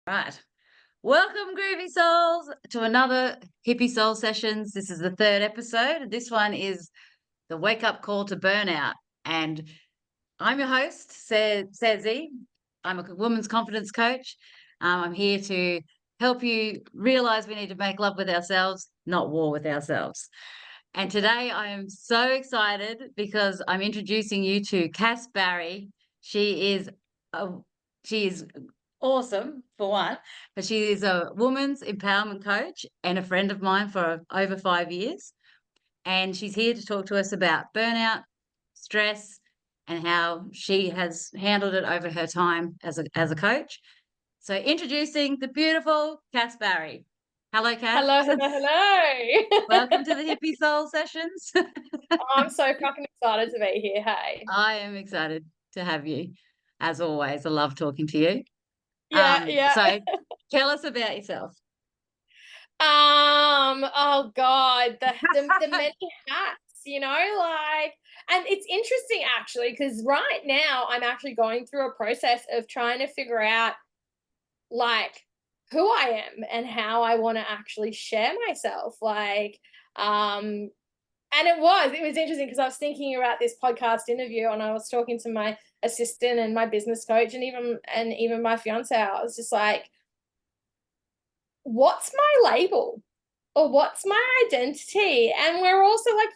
Right. Welcome, Groovy Souls, to another Hippy Soul Sessions. This is the third episode. This one is the wake up call to burnout. And I'm your host, Sezi. I'm a women's confidence coach. I'm here to help you realize we need to make love with ourselves, not war with ourselves. And today I am so excited because I'm introducing you to Cass Barrie. She is a, she is awesome for one, but she is a woman's empowerment coach and a friend of mine for over 5 years. And she's here to talk to us about burnout, stress, and how she has handled it over her time as a coach. So introducing the beautiful Cass Barrie. Hello, Cass. Hello, hello, hello. Welcome to the Hippie Soul Sessions. I'm so fucking excited to be here. Hey. I am excited to have you. As always, I love talking to you. Yeah, yeah. So tell us about yourself. Oh God, the many hats, and it's interesting actually, because right now I'm actually going through a process of trying to figure out like who I am and how I want to actually share myself. And it was interesting because I was thinking about this podcast interview and I was talking to my assistant and my business coach and even my fiance. I was just like, what's my label or what's my identity? And we're also like,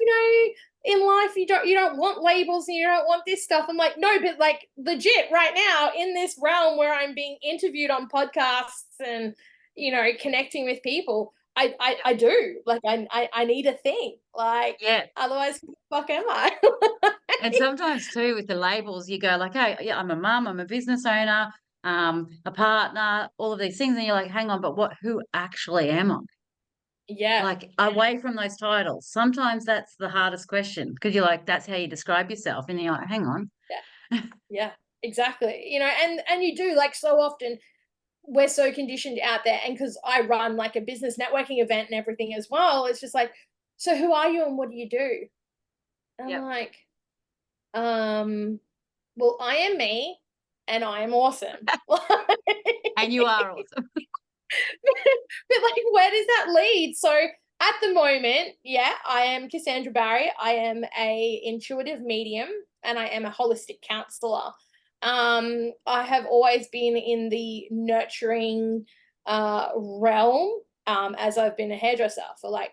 in life you don't want labels and you don't want this stuff. I'm like, no, but like legit right now in this realm where I'm being interviewed on podcasts and connecting with people, I do like I need a thing, like, Yeah. otherwise who the fuck am I? And sometimes too with the labels, you go like, "Hey, yeah, I'm a mum, I'm a business owner, a partner, all of these things," and you're like, "Hang on, but who actually am I?" Yeah, Like away from those titles. Sometimes that's the hardest question because you're like, "That's how you describe yourself," and you're like, "Hang on." yeah, yeah, exactly. And you do, like, so often we're so conditioned out there, and because I run like a business networking event and everything as well, it's just like, so who are you and what do you do? And I'm Yep. like, well, I am me and I am awesome. And you are awesome. But like, where does that lead? So at the moment, yeah, I am Cassandra Barrie. I am a intuitive medium and I am a holistic counselor. I have always been in the nurturing realm, as I've been a hairdresser for like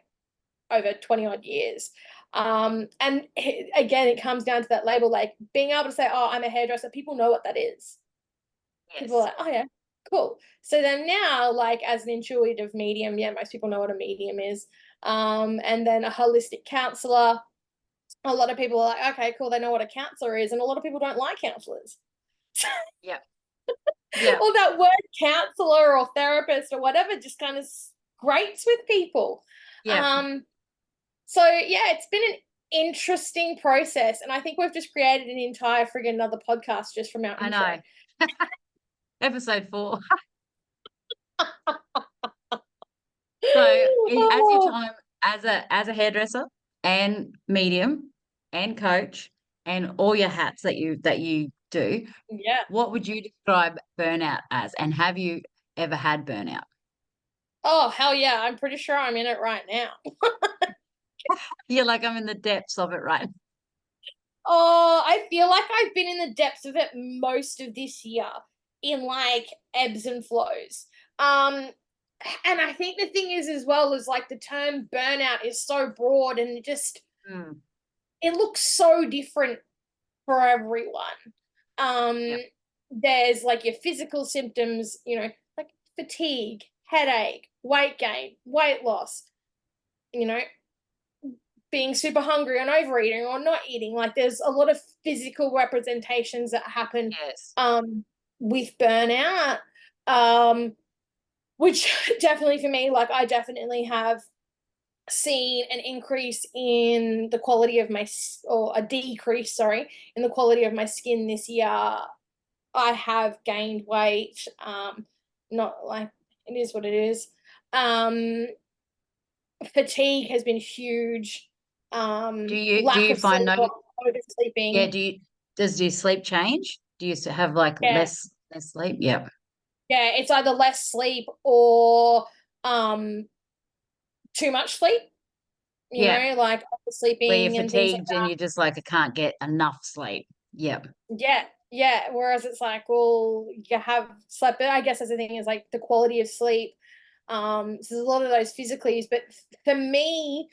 over 20 odd years. And again, it comes down to that label, like being able to say, oh, I'm a hairdresser. People know what that is. People are Yes. like, oh yeah, cool. So then now, like, as an intuitive medium, yeah, most people know what a medium is. And then a holistic counselor. A lot of people are like, okay, cool, they know what a counselor is, and a lot of people don't like counselors. Yep. Yep. Or that word counselor or therapist or whatever just kind of grates with people. Yep. Um, so yeah, it's been an interesting process, and I think we've just created an entire friggin' another podcast just from our I intro. know. Episode 4. So as your Oh, time as a hairdresser and medium and coach and all your hats that you do, yeah. what would you describe burnout as? And have you ever had burnout? Oh, hell yeah. I'm pretty sure I'm in it right now. You're like, I'm in the depths of it, right? Oh, I feel like I've been in the depths of it most of this year in like ebbs and flows. Um, and I think the thing is, as well, is like the term burnout is so broad and Mm, it looks so different for everyone. Um, yeah. there's like your physical symptoms, like fatigue, headache, weight gain, weight loss, you know, being super hungry and overeating or not eating. Like, there's a lot of physical representations that happen Yes. um with burnout. Um which definitely for me, like, I definitely have seen an increase in the quality of or a decrease, sorry, in the quality of my skin this year. I have gained weight. Not like, it is what it is. Um Fatigue has been huge. Do Lack you of find sleep no or yeah, oversleeping. does your sleep change? Do you have like Yeah, less sleep? Yep. Yeah, it's either less sleep or too much sleep, Yeah, like where you're oversleeping and things like fatigued and you're just like, I can't get enough sleep. Yep. that. Yeah, yeah. Whereas it's like, well, you have slept, but I guess that's the thing is like the quality of sleep. So there's a lot of those physically, but for me,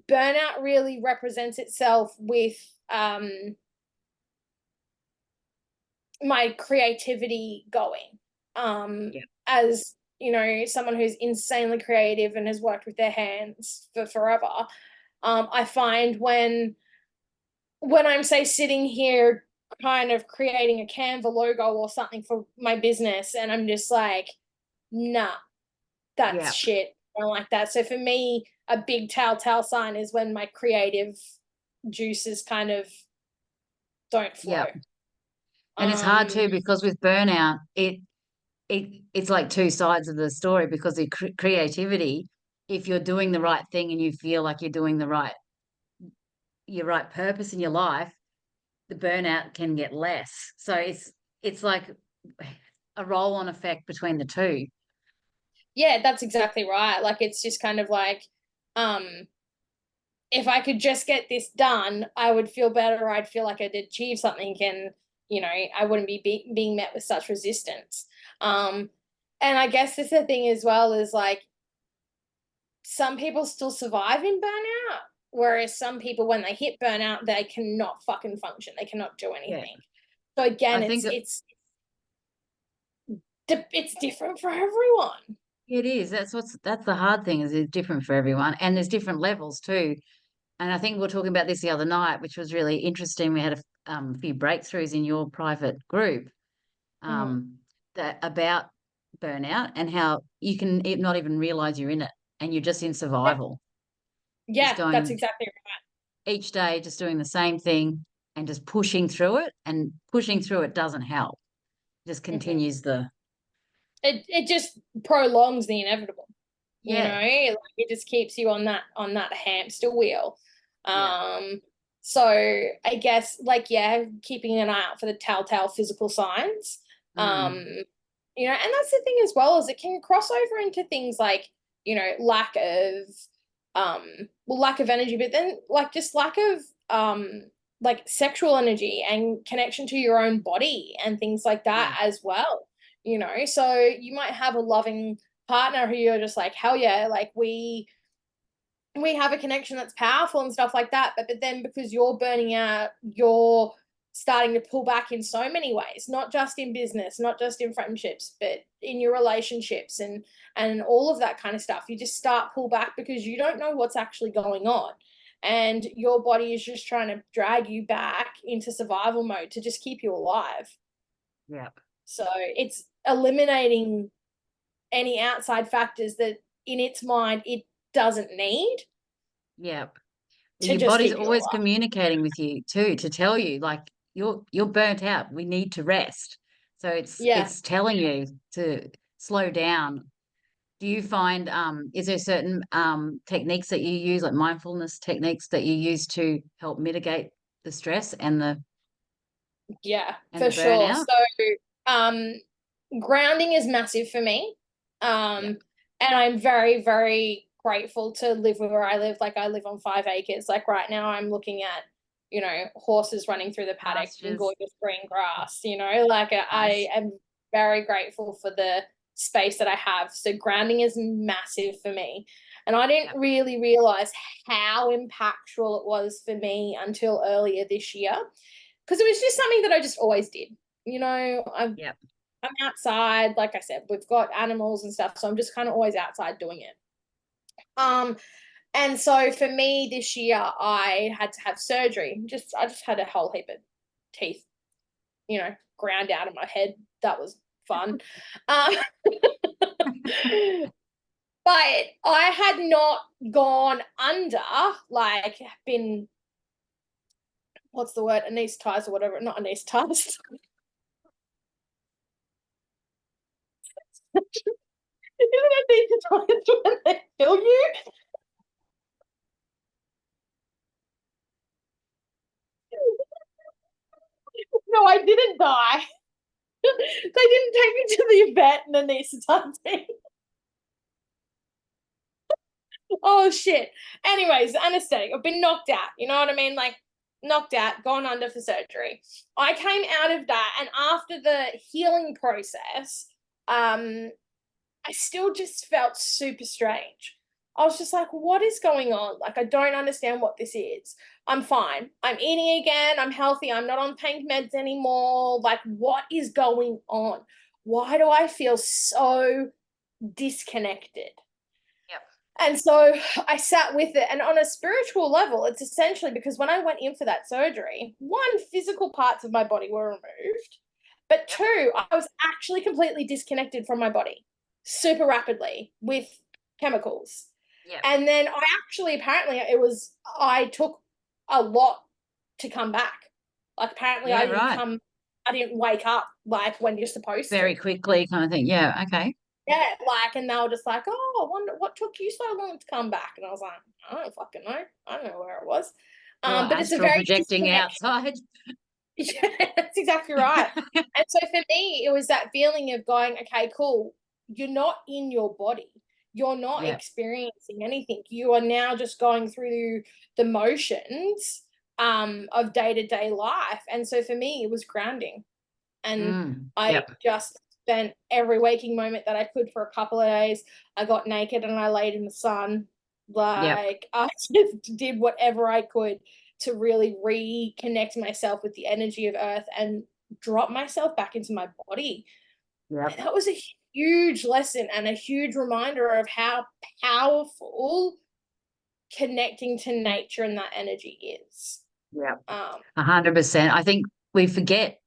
burnout really represents itself with my creativity going. Yep. As someone who's insanely creative and has worked with their hands for forever, I find when I'm say sitting here kind of creating a Canva logo or something for my business, and I'm just like, nah, that's Yep. shit. I don't like that. So for me, a big telltale sign is when my creative juices kind of don't flow. Yep. And it's hard Um, too because with burnout, it's like two sides of the story because the creativity, if you're doing the right thing and you feel like you're doing your right purpose in your life, the burnout can get less. So it's like a roll-on effect between the two. yeah, that's exactly right. Like it's just kind of like, um, if I could just get this done, I would feel better. I'd feel like I'd achieved something, and I wouldn't being met with such resistance. Um, and I guess this is the thing as well is like some people still survive in burnout, whereas some people, when they hit burnout, they cannot fucking function. They cannot do Yeah. anything. So again, I think it's different for everyone. it is. That's the hard thing is it's different for everyone. And there's different levels too. And I think we were talking about this the other night, which was really interesting. We had a few breakthroughs in your private group Mhm. um, that about burnout and how you can not even realize you're in it and you're just in Yep. survival, just Yeah, that's going exactly right. each day, just doing the same thing and just pushing through it. And pushing through it doesn't help. It just Mhm. continues the, It just prolongs the inevitable. yeah, Like it just keeps you on that hamster wheel. yeah, um so I guess like, yeah, keeping an eye out for the telltale physical signs. mm, And that's the thing as well, is it can cross over into things like lack of lack of energy, but then like just lack of like sexual energy and connection to your own body and things like yeah, that as well. So you might have a loving partner who you're just like, hell yeah, like we have a connection that's powerful and stuff like that. But then because you're burning out, you're starting to pull back in so many ways, not just in business, not just in friendships, but in your relationships and all of that kind of stuff. You just start pull back because you don't know what's actually going on. And your body is just trying to drag you back into survival mode to just keep you alive. yeah, So it's eliminating any outside factors that in its mind it doesn't need yeah. to Your just body's keep you always alive. communicating with you too to tell you like you're burnt out. We need to rest. So Yeah. it's telling you to slow down. Do you find is there certain techniques that you use, like mindfulness techniques that you use to help mitigate the stress Yeah, and for the sure. burnout? So, um, grounding is massive for me. Yeah. And I'm very, very grateful to live where I live. Like I live on 5 acres. Like right now I'm looking at, horses running through the paddock in Pastures. gorgeous green grass, like I Nice. am very grateful for the space that I have. So grounding is massive for me. And I Yep. didn't really realize how impactful it was for me until earlier this year, because it was just something that I just always did. Yep. I'm outside, like I said, we've got animals and stuff, so I'm just kind of always outside doing it. Um, and so for me this year, I had to have surgery. I just had a whole heap of teeth, ground out of my head. That was fun. Um, but I had not gone under, like been what's the word, anesthetized or whatever, not anesthetized. Isn't it anesthetized when they kill you? No, I didn't die. They didn't take me to the vet and anaesthetizing. Oh shit. Anyways, anesthetic. I've been knocked out. You know what I mean? Like knocked out, gone under for surgery. I came out of that, and after the healing process, I still just felt super strange. I was just like, what is going on? Like, I don't understand what this is. I'm fine. I'm eating again. I'm healthy. I'm not on pain meds anymore. Like, what is going on? Why do I feel so disconnected? Yep. And so I sat with it. And on a spiritual level, it's essentially because when I went in for that surgery, one, physical parts of my body were removed, but two, I was actually completely disconnected from my body super rapidly with chemicals. Yeah. And then I actually, apparently, I took a lot to come back. Like, apparently, Yeah, right. I didn't wake up like when you're supposed to. Very quickly kind of thing. Yeah, okay. Yeah, like, and they were just like, oh, I wonder what took you so long to come back. And I was like, I don't fucking know. I don't know where it was. Well, But it's a astral very projecting disconnection. outside. Yeah, that's exactly right. And so for me, it was that feeling of going, okay, cool. You're not in your body. You're not Yeah. experiencing anything. You are now just going through the motions of day-to-day life. And so for me, it was grounding. And I just spent every waking moment that I could for a couple of days. I got naked and I laid in the sun. Like, I just did whatever I could to really reconnect myself with the energy of earth and drop myself back into my body. And that was a huge lesson and a huge reminder of how powerful connecting to nature and that energy is. Yeah. 100%. I think we forget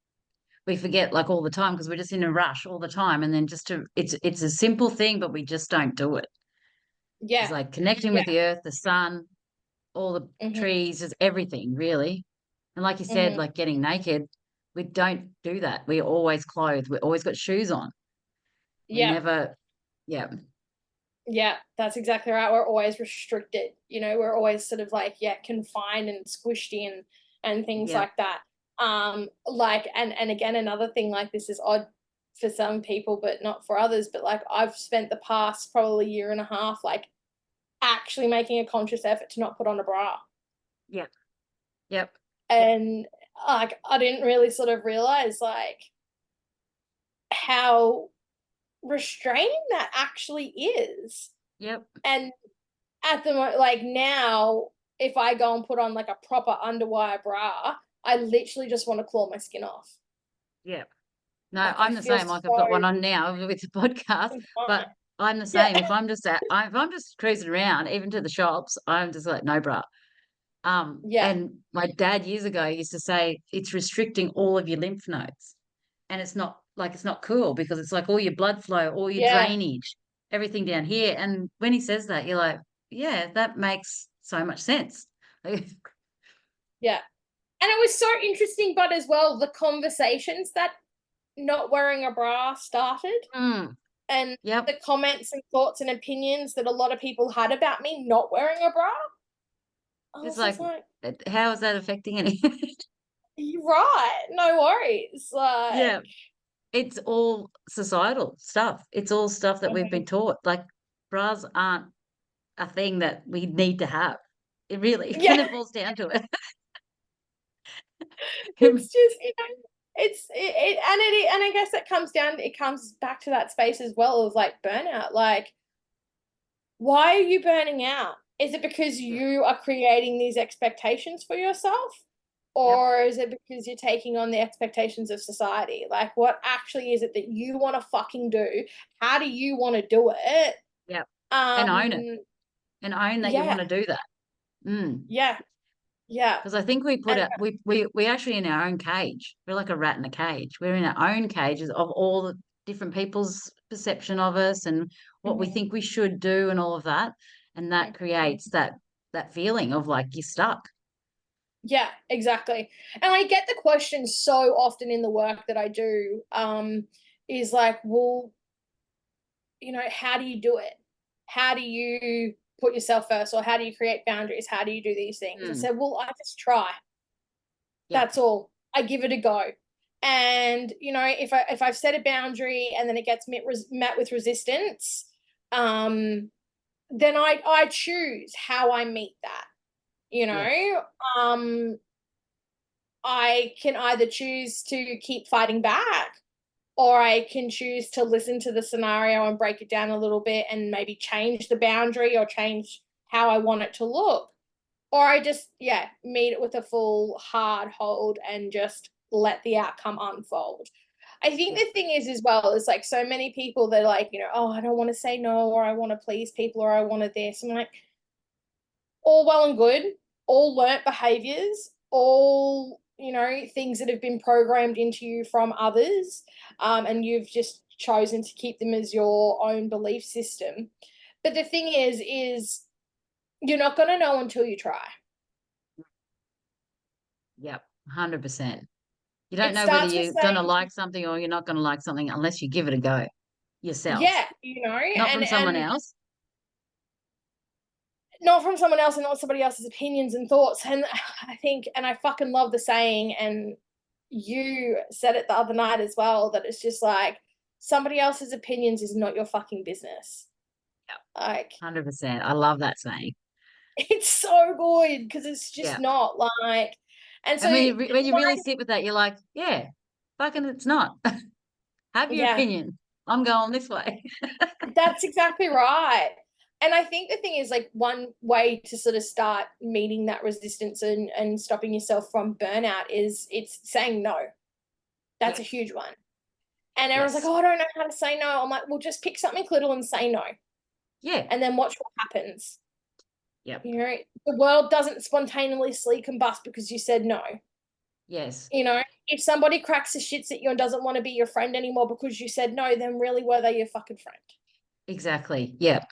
like all the time because we're just in a rush all the time. And then it's a simple thing, but we just don't do it. Yeah. It's like connecting with the earth, the sun, all the trees, just everything really. And like you said, like getting naked, we don't do that. We're always clothed. We always got shoes on. We never, Yeah, that's exactly right. We're always restricted. You know, we're always sort of like, confined and squished in and things like that. Like, and again, another thing like this is odd for some people, but not for others. But like, I've spent the past probably year and a half, like actually making a conscious effort to not put on a bra. Yep. And like, I didn't really sort of realize like how restraining that actually is. And at the moment, like now, if I go and put on like a proper underwire bra, I literally just want to claw my skin off. Yeah. No, Like, I'm the same. Like I've got one on now with the podcast, but I'm the same. If I'm just cruising around, even to the shops, I'm just like no bra. And my dad years ago used to say it's restricting all of your lymph nodes, and it's not cool because it's like all your blood flow, all your drainage, everything down here. And when he says that, you're like, yeah, that makes so much sense. Yeah. And it was so interesting, but as well, the conversations that not wearing a bra started and the comments and thoughts and opinions that a lot of people had about me not wearing a bra. It's like, how is that affecting anything? You're right. No worries. Like, it's all societal stuff. It's all stuff that we've been taught. Like bras aren't a thing that we need to have. It really, when it falls down to it. It's just, and I guess it comes back to that space as well of like burnout. Like, why are you burning out? Is it because you are creating these expectations for yourself? Or is it because you're taking on the expectations of society? Like, what actually is it that you want to fucking do? How do you want to do it? And own it. And own that you want to do that. Because I think we actually in our own cage. We're like a rat in a cage. We're in our own cages of all the different people's perception of us and what we think we should do and all of that. And that creates that feeling of like you're stuck. Yeah, exactly. And I get the question so often in the work that I do, is like, well, how do you do it? How do you put yourself first? Or how do you create boundaries? How do you do these things? I said, well, I just try. That's all. I give it a go. And, if I've set a boundary and then it gets met with resistance, then I choose how I meet that. Yes. I can either choose to keep fighting back, or I can choose to listen to the scenario and break it down a little bit and maybe change the boundary or change how I want it to look. Or I just, meet it with a full hard hold and just let the outcome unfold. I think Yeah. the thing is as well is like so many people that are like, oh, I don't want to say no, or I want to please people, or I want to this. I'm like, all well and good, all learnt behaviors, all, things that have been programmed into you from others, and you've just chosen to keep them as your own belief system. But the thing is you're not going to know until you try. Yep. 100%. You don't It know whether starts with you're going to saying, like something or you're not going to like something unless you give it a go yourself, yeah, not and from someone else. not from someone else and not somebody else's opinions and thoughts. And I think, and I fucking love the saying, and you said it the other night as well, that it's just like somebody else's opinions is not your fucking business. Yep. Like, 100%. I love that saying. it's so good because it's just Yeah. not like, and so And when you really sit with that, you're like, yeah, fucking it's not. Have your yeah, opinion. I'm going this way. that's exactly right. And I think the thing is, like, one way to sort of start meeting that resistance and stopping yourself from burnout is it's saying no. That's a Yes. huge one. And everyone's like, Yes. oh, I don't know how to say no. I'm like, well, just pick something little and say no. Yeah. And then watch what happens. Yep. The world doesn't spontaneously combust because you said no. Yes. If somebody cracks the shits at you and doesn't want to be your friend anymore because you said no, then really were they your fucking friend? Exactly. Yep.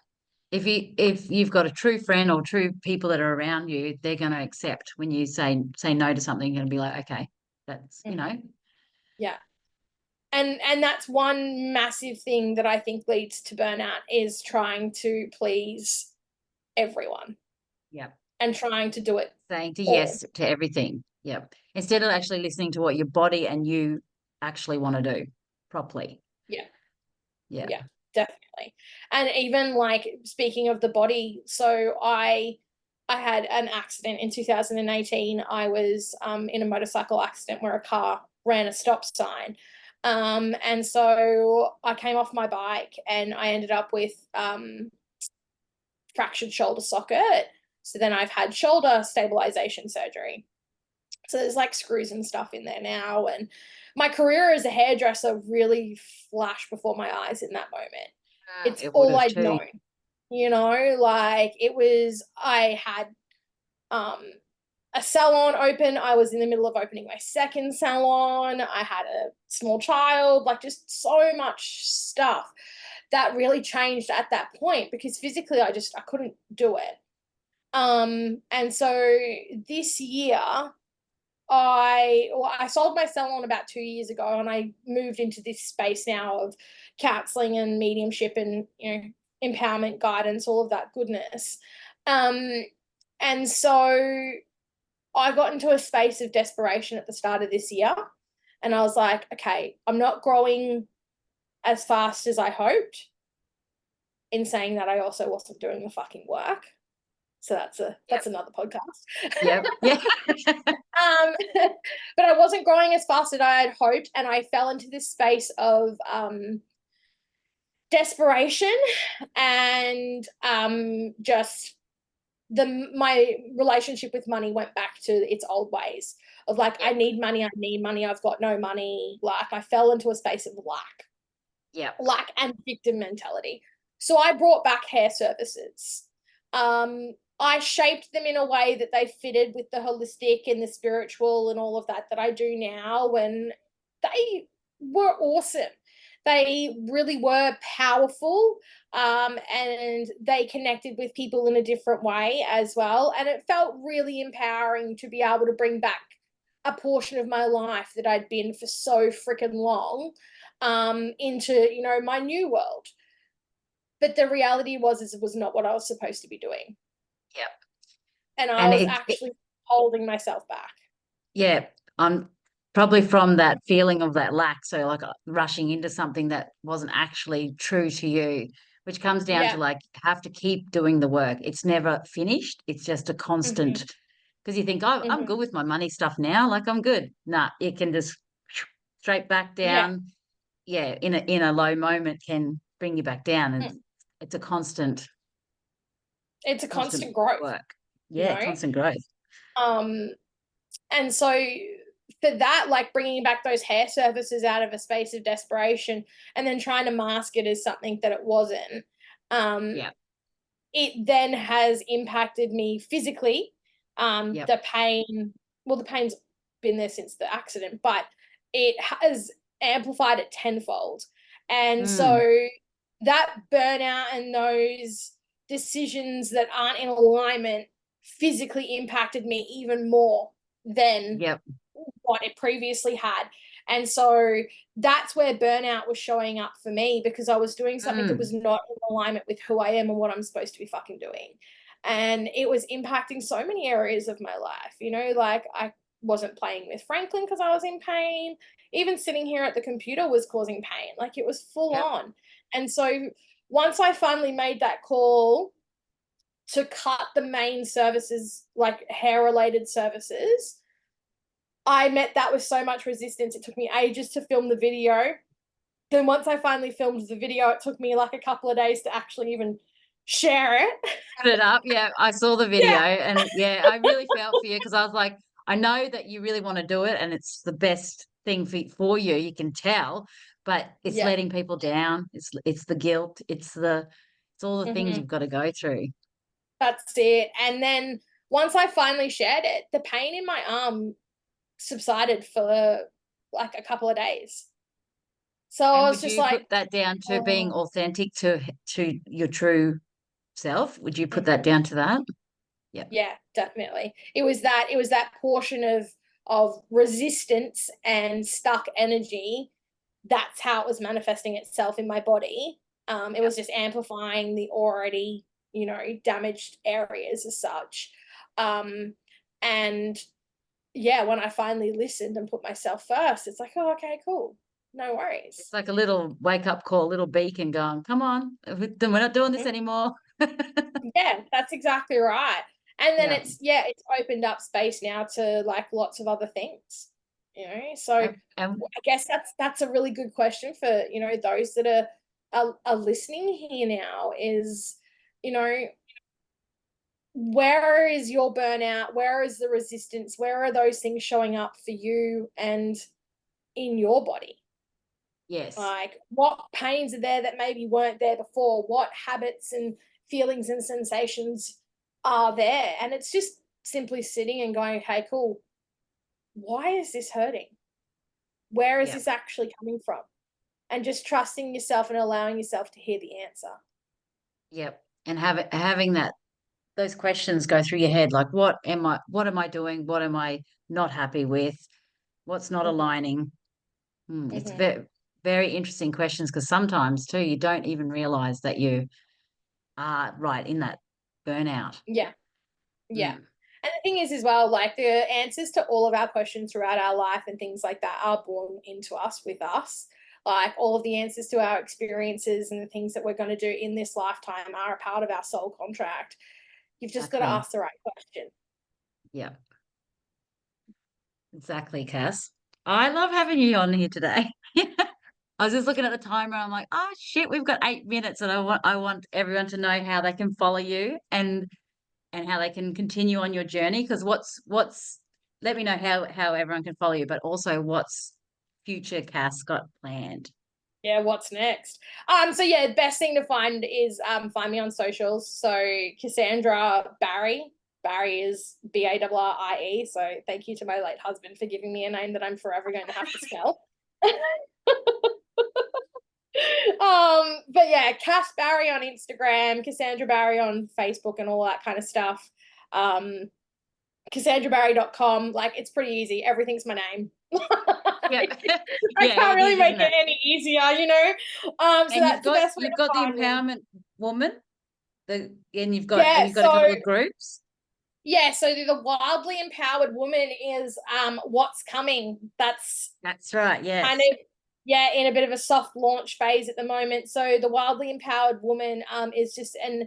If you've got a true friend or true people that are around you, they're going to accept when you say no to something. You're going to be like, okay, that's Yeah. And that's one massive thing that I think leads to burnout is trying to please everyone yep. and trying to do it Saying to all. yes to everything. Yep. Instead of actually listening to what your body and you actually want to do properly. Yeah. Yeah. Yeah, definitely. And even like speaking of the body, so I had an accident in 2018. I was in a motorcycle accident where a car ran a stop sign. And so I came off my bike and I ended up with fractured shoulder socket. So then I've had shoulder stabilization surgery. So there's like screws and stuff in there now. And my career as a hairdresser really flashed before my eyes in that moment. It's It would all have I'd too. known, like I had um, a salon open. I was in the middle of opening my second salon. I had a small child, like just so much stuff that really changed at that point because physically I couldn't do it. And so this year I sold my salon about 2 years ago, and I moved into this space now of counseling and mediumship and empowerment, guidance, all of that goodness. Um, and so I got into a space of desperation at the start of this year, and I was like, okay, I'm not growing as fast as I hoped. In saying that, I also wasn't doing the fucking work. So Yep. that's another podcast. Yep. Yeah. But I wasn't growing as fast as I had hoped, and I fell into this space of desperation and just my relationship with money went back to its old ways of like, Yep. I need money, I've got no money. Like I fell into a space of Yep. lack and victim mentality. So I brought back hair services. I shaped them in a way that they fitted with the holistic and the spiritual and all of that I do now, when they were awesome. They really were powerful, and they connected with people in a different way as well. And it felt really empowering to be able to bring back a portion of my life that I'd been for so freaking long, into, my new world. But the reality is it was not what I was supposed to be doing. Yep. And I And was actually holding myself back. yeah, I'm probably from that feeling of that lack. So like rushing into something that wasn't actually true to you, which comes down to Yeah. like have to keep doing the work. It's never finished. It's just a Hmm. constant because you think, oh, I'm Hmm. good with my money stuff now. Like I'm good. Nah, it can just straight back Yeah. down. Yeah, in a low moment can bring you back down. And Mm. it's a constant, It's a constant constant growth, work. you Yeah, know? constant growth. Um, and so for that, like bringing back those hair services out of a space of desperation and then trying to mask it as something that it wasn't, um, Yeah. it then has impacted me physically. Yep. The pain, well, the pain's been there since the accident, but it has amplified it tenfold. And Mm, so that burnout and those decisions that aren't in alignment physically impacted me even more than yep. what it previously had. And so that's where burnout was showing up for me because I was doing something that was Mm, not in alignment with who I am and what I'm supposed to be fucking doing. And it was impacting so many areas of my life, like I wasn't playing with Franklin because I was in pain. Even sitting here at the computer was causing pain. Like it was full yep. on. And so once I finally made that call to cut the main services, like hair related services, I met that with so much resistance. It took me ages to film the video. Then once I finally filmed the video, it took me like a couple of days to actually even share it. Put it up. Yeah, I saw the video Yeah. and yeah, I really felt for you because I was like, I know that you really want to do it and it's the best thing for you. You can tell, but it's Yeah. letting people down. It's the guilt. It's all the things Hmm. you've got to go through. That's it. And then once I finally shared it, the pain in my arm subsided for like a couple of days. So I And was would just you like, put that down to being oh. authentic to your true self? Would you put that Mhm. down to that? Yep. Yeah, definitely. It was that portion of resistance and stuck energy. That's how it was manifesting itself in my body. It Yep. was just amplifying the already, damaged areas as such. Um, and yeah, when I finally listened and put myself first, it's like, oh, okay, cool. No It's worries. like a little wake up call, little beacon going, come on, we're not doing this Mhm. anymore. Yeah, that's exactly right. And then Yeah. it's opened up space now to like lots of other things, So And I guess that's a really good question for, those that are listening here now is, you know, where is your burnout? Where is the resistance? Where are those things showing up for you and in your body? yes. Like what pains are there that maybe weren't there before? What habits and feelings and sensations are there? And it's just simply sitting and going, okay, cool. Why is this hurting? Where is Yeah. this actually coming from? And just trusting yourself and allowing yourself to hear the answer. Yep. And having those questions go through your head, like what am I doing? What am I not happy with? What's not Hmm. aligning? It's Hmm. very, very interesting questions because sometimes too you don't even realize that you are right in that burnout. Yeah. Yeah. Mm, And the thing is, as well, like the answers to all of our questions throughout our life and things like that are born into us with us. Like all of the answers to our experiences and the things that we're going to do in this lifetime are a part of our soul contract. You've just got to exactly. ask the right question. Yeah, exactly, Cass. I love having you on here today. I was just looking at the timer. I'm like, oh shit, we've got 8 minutes, and I want everyone to know how they can follow you and how they can continue on your journey. Because what's let me know how everyone can follow you, but also what's future Cass got planned. Yeah, what's next? So yeah, best thing to find is find me on socials. So Cassandra Barrie. Barrie is Barrie. So thank you to my late husband for giving me a name that I'm forever going to have to spell. But yeah, Cass Barrie on Instagram, Cassandra Barrie on Facebook and all that kind of stuff. Um, CassandraBarrie.com. Like it's pretty easy. Everything's my name. Yeah, I yeah, can't it really is, make isn't it it? any easier. So And you've that's the got best way you've to got the find me. empowerment woman, and you've got Yeah, a so couple of groups. Yeah, so the wildly empowered woman is what's coming. That's right. kind Yes. of, yeah, in a bit of a soft launch phase at the moment. So the wildly empowered woman is just an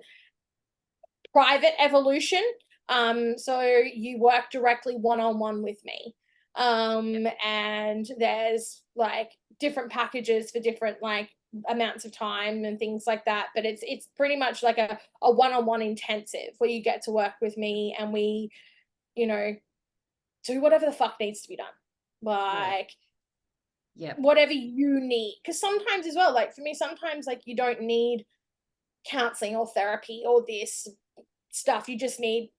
private evolution. So you work directly one-on-one with me. And there's like different packages for different like amounts of time and things like that. But it's pretty much like a one-on-one intensive where you get to work with me and we, you know, do whatever the fuck needs to be done. Yeah. Like Yep. whatever you need. Because sometimes as well, like for me, sometimes like you don't need counseling or therapy or this stuff. You just need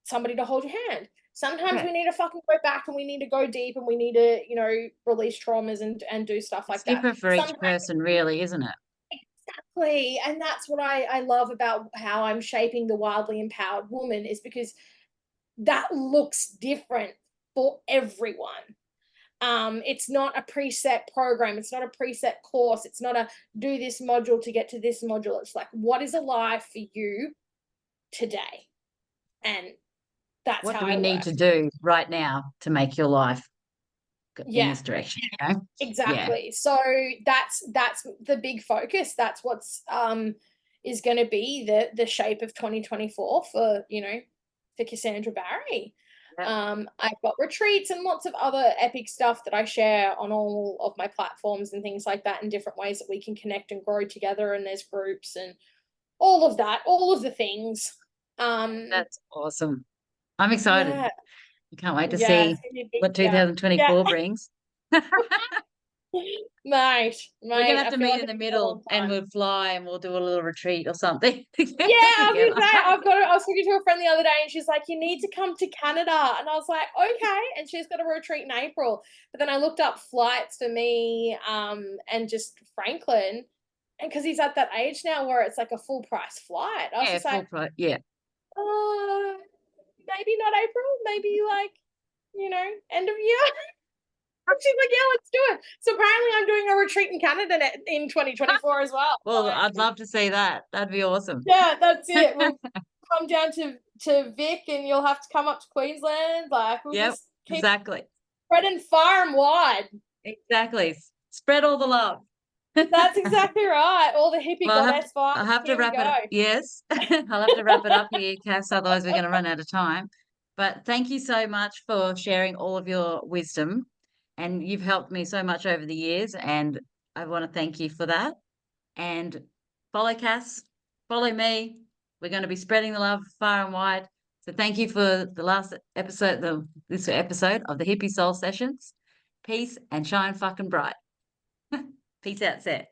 somebody to hold your hand. Sometimes Yeah. we need to fucking go back and we need to go deep and we need to, you know, release traumas and do stuff It's like that. different for each Sometimes person, really, isn't it? exactly. And that's what I love about how I'm shaping the wildly empowered woman is because that looks different for everyone. It's not a preset program, it's not a preset course, it's not a do this module to get to this module. It's like, what is alive for you today? And that's What how do we I need work. to do right now to make your life go in Yeah, this direction? You know? Yeah. exactly. So that's the big focus. That's what's is going to be the shape of 2024 for, you know, for Cassandra Barrie. Yep. I've got retreats and lots of other epic stuff that I share on all of my platforms and things like that, in different ways that we can connect and grow together. And there's groups and all of that, all of the things. That's awesome. I'm excited. Yeah, I can't wait to yeah, it's see gonna be a big what year. Yeah, 2024 brings. mate, We're gonna mate. have I to feel meet like in it's the been a middle long and time. we'll fly and we'll do a little retreat or something Yeah, I was together. gonna say I was speaking to a friend the other day and she's like, you need to come to Canada. And I was like, okay. And she's got a retreat in April. But then I looked up flights for me, and just Franklin. And because he's at that age now where it's like a full price flight. I was Yeah, just like, full price. Yeah. uh, maybe not April, maybe like, you know, end of year. And she's like, yeah, let's do it. So apparently I'm doing a retreat in Canada in 2024 as well. Well, Like, I'd love to see that. That'd be awesome. yeah, that's it. We'll come down to Vic, and you'll have to come up to Queensland. Like we'll Yep, just keep exactly. spreading far and wide. Exactly. Spread all the love. That's exactly right. All the hippie Well, goddess vibes. I have to Here we wrap go. it. Yes, I'll have to wrap it up here, Cass. Otherwise, we're going to run out of time. But thank you so much for sharing all of your wisdom, and you've helped me so much over the years, and I want to thank you for that. And follow Cass, follow me. We're going to be spreading the love far and wide. So thank you for the last episode, this episode of the Hippy Soul Sessions. Peace and shine fucking bright. Peace out, Seth.